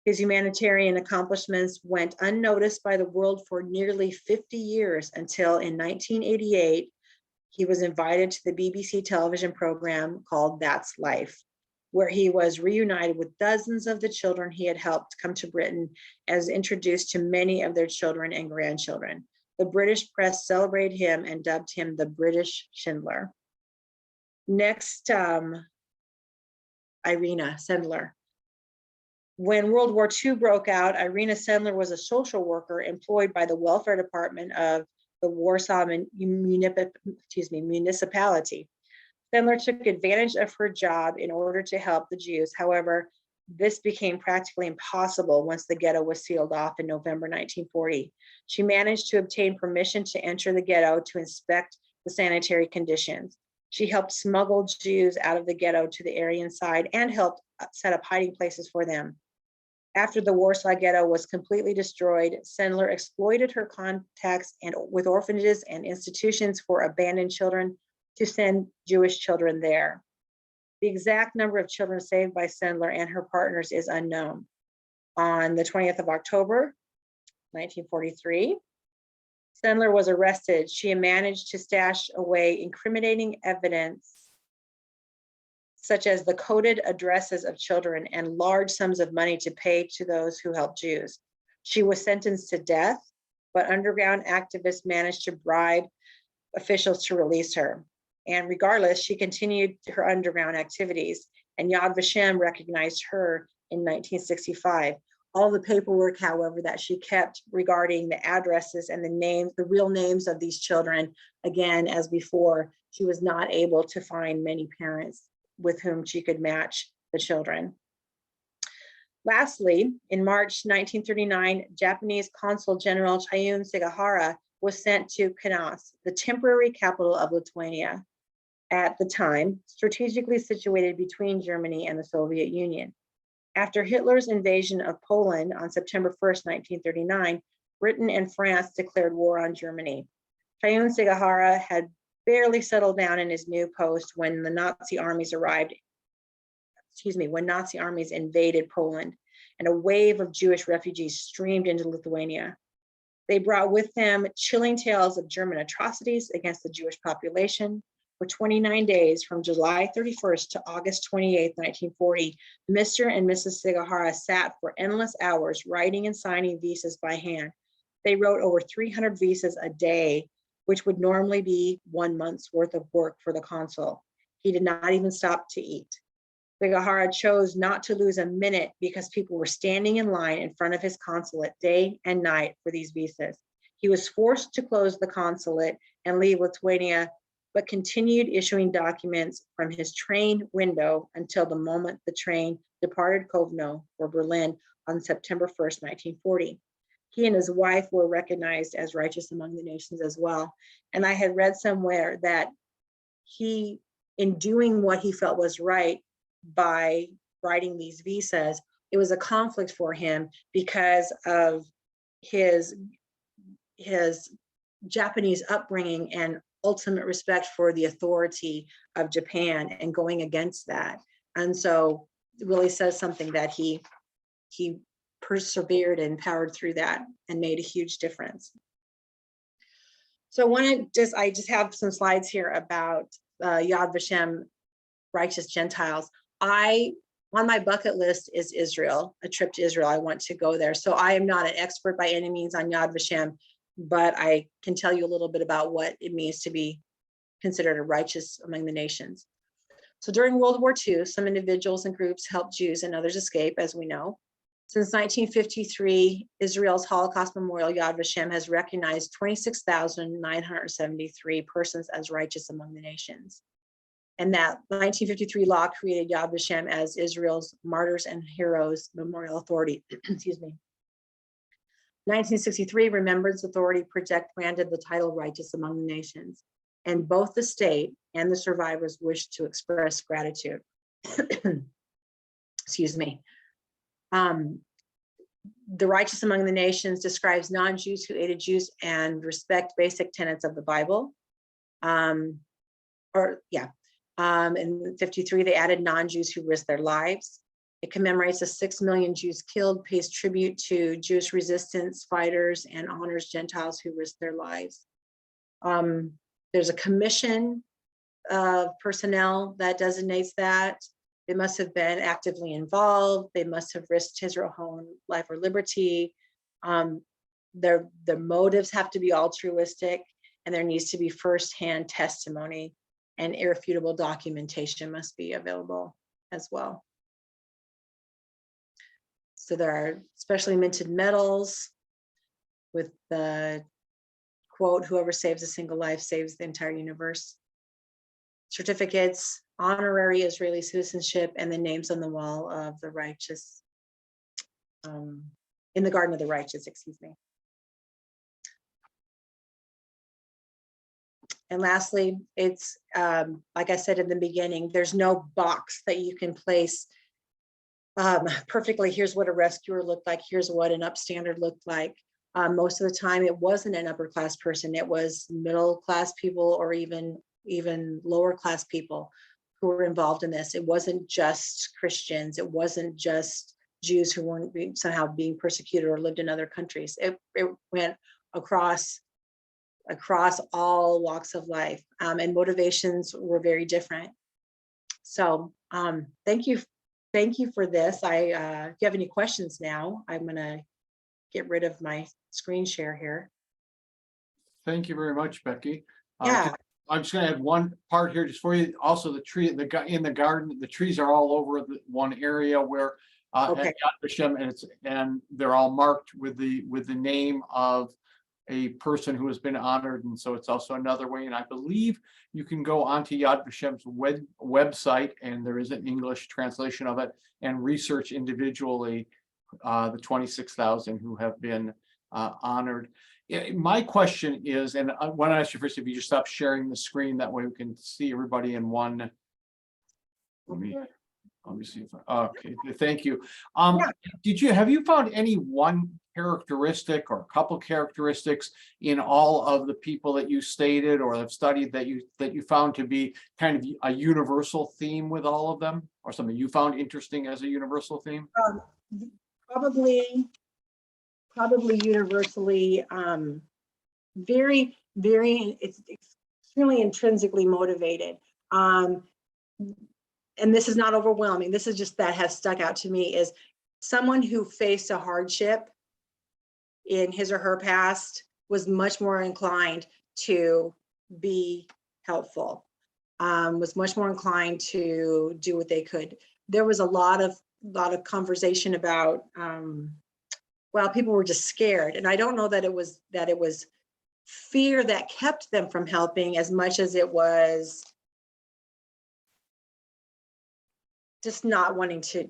His humanitarian accomplishments went unnoticed by the world for nearly 50 years until in 1988, he was invited to the BBC television program called That's Life, where he was reunited with dozens of the children he had helped come to Britain, as introduced to many of their children and grandchildren. The British press celebrated him and dubbed him the British Schindler. Next, Irena Sendler. When World War II broke out, Irena Sendler was a social worker employed by the welfare department of the Warsaw municipality. Sendler took advantage of her job in order to help the Jews. However, this became practically impossible once the ghetto was sealed off in November 1940. She managed to obtain permission to enter the ghetto to inspect the sanitary conditions. She helped smuggle Jews out of the ghetto to the Aryan side and helped set up hiding places for them. After the Warsaw ghetto was completely destroyed, Sendler exploited her contacts with orphanages and institutions for abandoned children to send Jewish children there. The exact number of children saved by Sendler and her partners is unknown. On the 20th of October, 1943, Sendler was arrested. She managed to stash away incriminating evidence, such as the coded addresses of children and large sums of money to pay to those who helped Jews. She was sentenced to death, but underground activists managed to bribe officials to release her. And regardless, she continued her underground activities, and Yad Vashem recognized her in 1965. All the paperwork, however, that she kept regarding the addresses and the names, the real names of these children, again, as before, she was not able to find many parents with whom she could match the children. Lastly, in March 1939, Japanese Consul General Chayun Sigahara was sent to Kaunas, the temporary capital of Lithuania, at the time strategically situated between Germany and the Soviet Union. After Hitler's invasion of Poland on September 1st, 1939, Britain and France declared war on Germany. Chayun Sigahara had barely settled down in his new post when the Nazi armies when Nazi armies invaded Poland, and a wave of Jewish refugees streamed into Lithuania. They brought with them chilling tales of German atrocities against the Jewish population. For 29 days, from July 31st to August 28th, 1940, Mr. and Mrs. Sigahara sat for endless hours writing and signing visas by hand. They wrote over 300 visas a day, which would normally be 1 month's worth of work for the consul. He did not even stop to eat. Sigahara chose not to lose a minute because people were standing in line in front of his consulate day and night for these visas. He was forced to close the consulate and leave Lithuania, but continued issuing documents from his train window until the moment the train departed Kovno for Berlin on September 1st, 1940. He and his wife were recognized as righteous among the nations as well. And I had read somewhere that he, in doing what he felt was right by writing these visas, it was a conflict for him because of his Japanese upbringing and ultimate respect for the authority of Japan and going against that. And so it really says something that he persevered and powered through that and made a huge difference. So I just have some slides here about Yad Vashem, righteous Gentiles. I On my bucket list is Israel, a trip to Israel. I want to go there. So I am not an expert by any means on Yad Vashem, but I can tell you a little bit about what it means to be considered a righteous among the nations. So during World War II, some individuals and groups helped Jews and others escape, as we know. Since 1953, Israel's Holocaust Memorial Yad Vashem has recognized 26,973 persons as righteous among the nations. And that 1953 law created Yad Vashem as Israel's Martyrs and Heroes Memorial Authority. Excuse me. 1963 Remembrance Authority granted the title Righteous Among the Nations, and both the state and the survivors wished to express gratitude. Excuse me. The Righteous Among the Nations describes non-Jews who aided Jews and respect basic tenets of the Bible. In 53, they added non-Jews who risked their lives. It commemorates the 6 million Jews killed, pays tribute to Jewish resistance fighters, and honors Gentiles who risked their lives. There's a commission of personnel that designates that. They must have been actively involved. They must have risked his or her own life or liberty. Their motives have to be altruistic, and there needs to be firsthand testimony, and irrefutable documentation must be available as well. So there are specially minted medals with the quote, "Whoever saves a single life saves the entire universe." Certificates, honorary Israeli citizenship, and the names on the wall of the righteous, in the Garden of the Righteous, excuse me. And lastly, it's like I said in the beginning, there's no box that you can place perfectly. Here's what a rescuer looked like. Here's what an upstander looked like. Most of the time, it wasn't an upper class person. It was middle class people, or even lower class people who were involved in this. It wasn't just Christians. It wasn't just Jews who weren't somehow being persecuted or lived in other countries. It went across all walks of life, and motivations were very different. So thank you for this. If you have any questions now, I'm gonna get rid of my screen share here. Thank you very much, Becki. Yeah. I'm just going to add one part here just for you. Also, the tree in the garden, the trees are all over the one area where Okay. at Yad Vashem, and they're all marked with the name of a person who has been honored, and so it's also another way. And I believe you can go onto Yad Vashem's website, and there is an English translation of it, and research individually the 26,000 who have been honored. My question is, and I want to ask you first, if you just stop sharing the screen, that way we can see everybody in one. Let me see if okay, thank you. Have you found any one characteristic or a couple characteristics in all of the people that you stated or have studied that you found to be kind of a universal theme with all of them, or something you found interesting as a universal theme? Probably universally, very, very, it's extremely intrinsically motivated. And this is not overwhelming. This is just that has stuck out to me, is someone who faced a hardship in his or her past was much more inclined to be helpful, was much more inclined to do what they could. There was a lot of conversation about, well, people were just scared. And I don't know that it was fear that kept them from helping as much as it was just not wanting to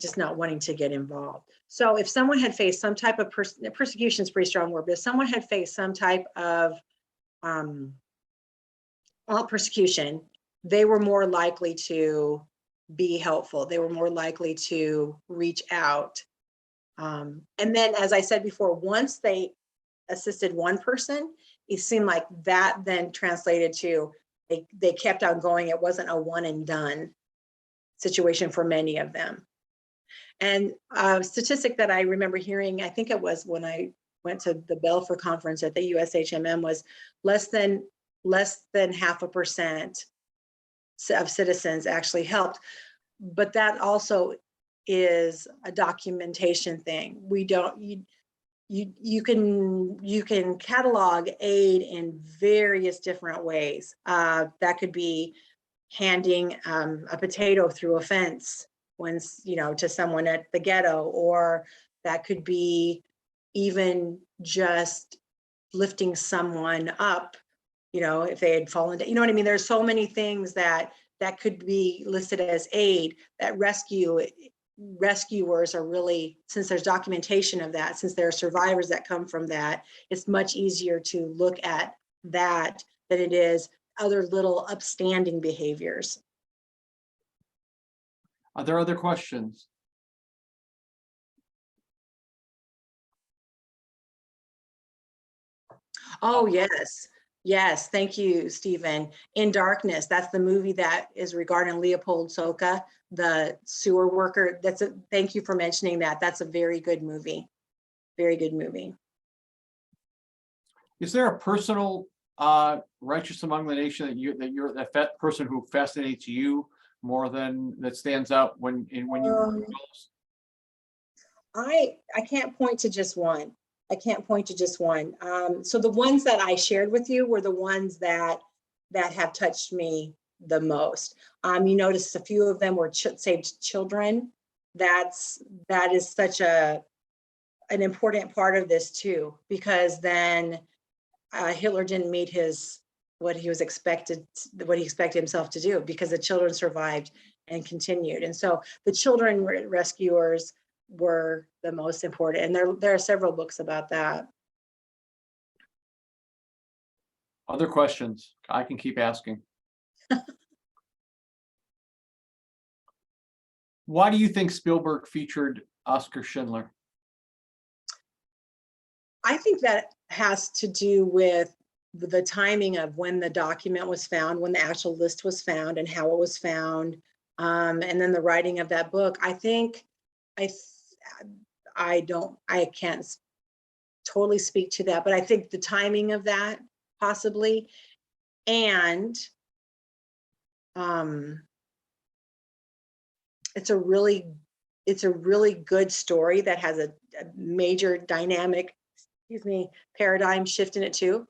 get involved. So if someone had faced some type of persecution is a pretty strong word, but if someone had faced some type of persecution, they were more likely to be helpful. They were more likely to reach out. And then, as I said before, once they assisted one person, it seemed like that then translated to they kept on going. It wasn't a one and done situation for many of them. And a statistic that I remember hearing, I think it was when I went to the Belfer conference at the USHMM, was less than 0.5% of citizens actually helped. But that also is a documentation thing. We don't, you can catalog aid in various different ways. That could be handing a potato through a fence when, to someone at the ghetto, or that could be even just lifting someone up, if they had fallen down, you know what I mean? There's so many things that could be listed as aid. That rescuers are really, since there's documentation of that, since there are survivors that come from that, it's much easier to look at that than it is other little upstanding behaviors. Are there other questions? Oh, yes. Yes, thank you, Stephen. In Darkness, that's the movie that is regarding Leopold Soka, the sewer worker. Thank you for mentioning that. That's a very good movie. Very good movie. Is there a personal righteous among the nation that person who fascinates you more than that stands out when you I can't point to just one. I can't point to just one. So the ones that I shared with you were the ones that have touched me the most. You notice a few of them were saved children. That is such an important part of this too, because then Hitler didn't meet what he expected himself to do, because the children survived and continued. And so the children rescuers were the most important. And there are several books about that. Other questions? I can keep asking. Why do you think Spielberg featured Oskar Schindler? I think that has to do with the timing of when the document was found, when the actual list was found, and how it was found, and then the writing of that book. I think I can't totally speak to that, but I think the timing of that possibly, and it's a really good story that has a major dynamic, paradigm shift in it too.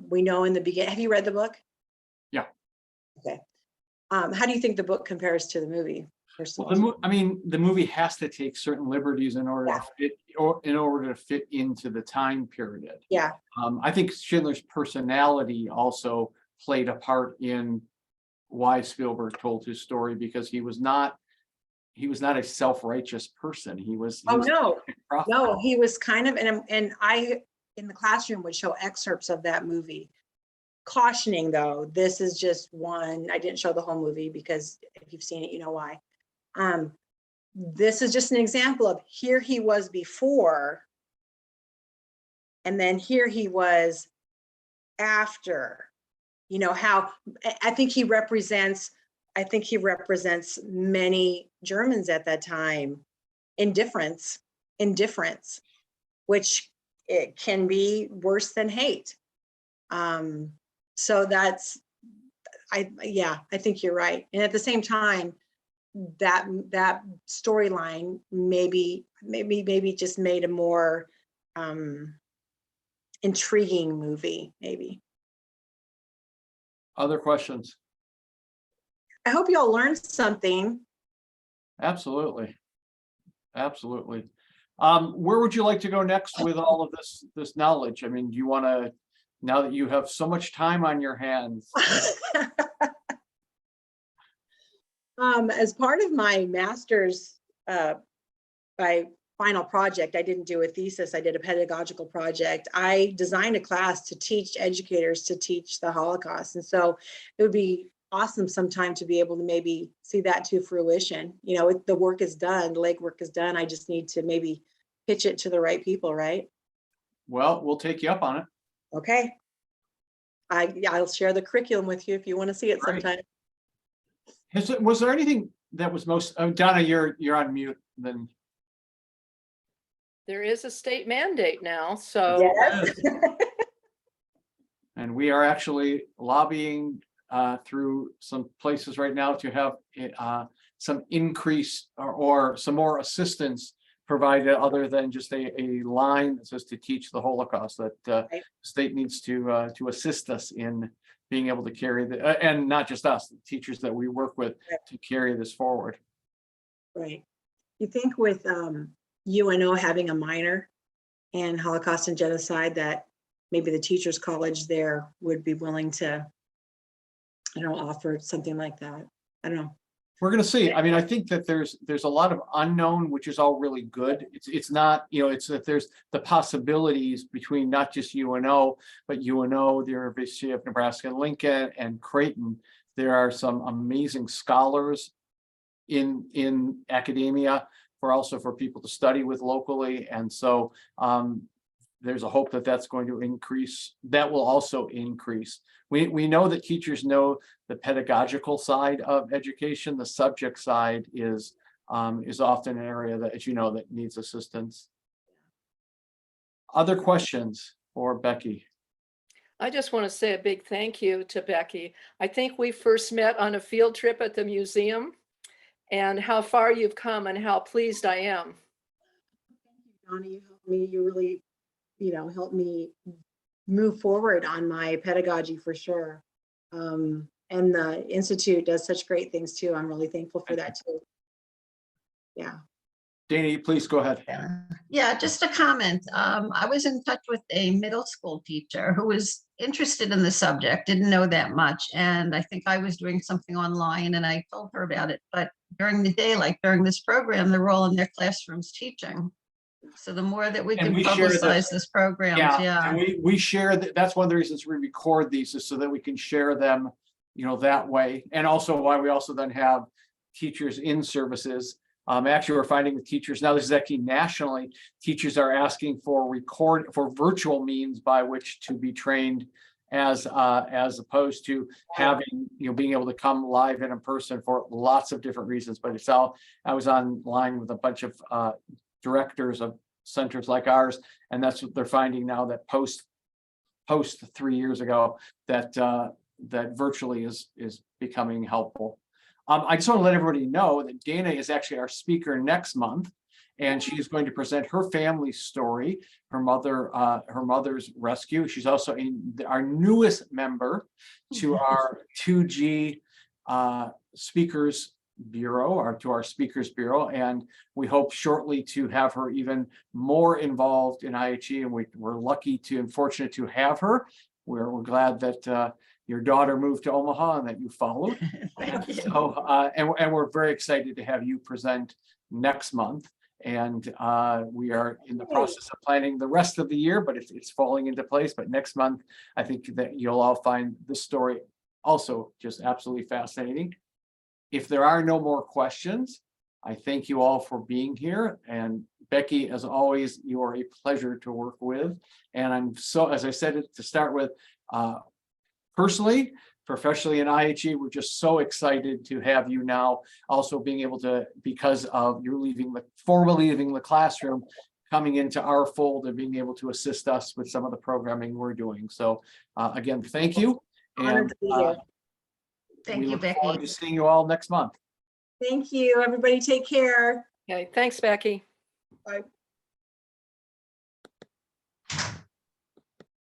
We know in the beginning, have you read the book? Yeah. Okay. How do you think the book compares to the movie? Well, the movie has to take certain liberties in order to fit into the time period. Yeah. I think Schindler's personality also played a part in why Spielberg told his story, because he was not a self-righteous person. He was no, he was kind of, and I in the classroom would show excerpts of that movie, cautioning though, this is just one. I didn't show the whole movie because if you've seen it, you know why. This is just an example of here he was before, and then here he was after. How I think he represents many Germans at that time. Indifference, which it can be worse than hate. So that's, I think you're right. And at the same time, that storyline maybe just made a more intriguing movie, maybe. Other questions? I hope you all learned something. Absolutely. Where would you like to go next with all of this knowledge? I mean, do you want to, now that you have so much time on your hands? As part of my master's, my final project, I didn't do a thesis, I did a pedagogical project. I designed a class to teach educators to teach the Holocaust. And so it would be awesome sometime to be able to maybe see that to fruition. The work is done, the legwork is done. I just need to maybe pitch it to the right people, right? Well, we'll take you up on it. Okay. I'll share the curriculum with you if you want to see it sometime. Was there anything that was most, Donna, you're on mute then. There is a state mandate now, so. Yes. And we are actually lobbying through some places right now to have some increase or some more assistance provided other than just a line that says to teach the Holocaust, that Right. state needs to assist us in being able to carry the, and not just us, the teachers that we work with, Right. to carry this forward. Right. You think with UNO having a minor in Holocaust and genocide, that maybe the Teachers College there would be willing to, I don't know, offer something like that. I don't know. We're going to see. I mean, I think that there's a lot of unknown, which is all really good. It's not, it's that there's the possibilities between not just UNO, but UNO, the University of Nebraska and Lincoln, and Creighton. There are some amazing scholars in academia for people to study with locally, and so there's a hope that that's going to increase. That will also increase. We know that teachers know the pedagogical side of education. The subject side is often an area that, as you know, that needs assistance. Other questions for Becki? I just want to say a big thank you to Becki. I think we first met on a field trip at the museum, and how far you've come and how pleased I am. Thank you, Donna. You helped me. You really, helped me move forward on my pedagogy for sure. And the Institute does such great things too. I'm really thankful for that too. Yeah. Dana, please go ahead. Yeah, just a comment. I was in touch with a middle school teacher who was interested in the subject, didn't know that much. And I think I was doing something online and I told her about it. But during the day, like during this program, they're all in their classrooms teaching. So the more that we And can we share publicize this program, yeah. And we share that. That's one of the reasons we record these, is so that we can share them, that way. And also why we also then have teachers in services. Actually, we're finding with teachers now, this is actually nationally, teachers are asking for virtual means by which to be trained, as opposed to having, being able to come live and in person for lots of different reasons. But it's all, I was online with a bunch of directors of centers like ours, and that's what they're finding now, that post 3 years ago, that virtually is becoming helpful. I just want to let everybody know that Dana is actually our speaker next month, and she is going to present her family story, her mother's rescue. She's also our newest member to our 2G speakers bureau, or to our speakers bureau, and we hope shortly to have her even more involved in IHE. And we're lucky and fortunate to have her. We're glad that your daughter moved to Omaha and that you followed. Thank you. So, and we're very excited to have you present next month. And we are in the process of planning the rest of the year, but it's falling into place. But next month, I think that you'll all find this story also just absolutely fascinating. If there are no more questions, I thank you all for being here. And Becki, as always, you are a pleasure to work with. And I'm so, as I said to start with, personally, professionally in IHE, we're just so excited to have you now also being able to, because of you're formally leaving the classroom, coming into our fold and being able to assist us with some of the programming we're doing. So again, thank you. Honored And to be here. Thank we you, look forward Becki. to seeing you all next month. Thank you. Everybody take care. Okay, thanks, Becki. Bye.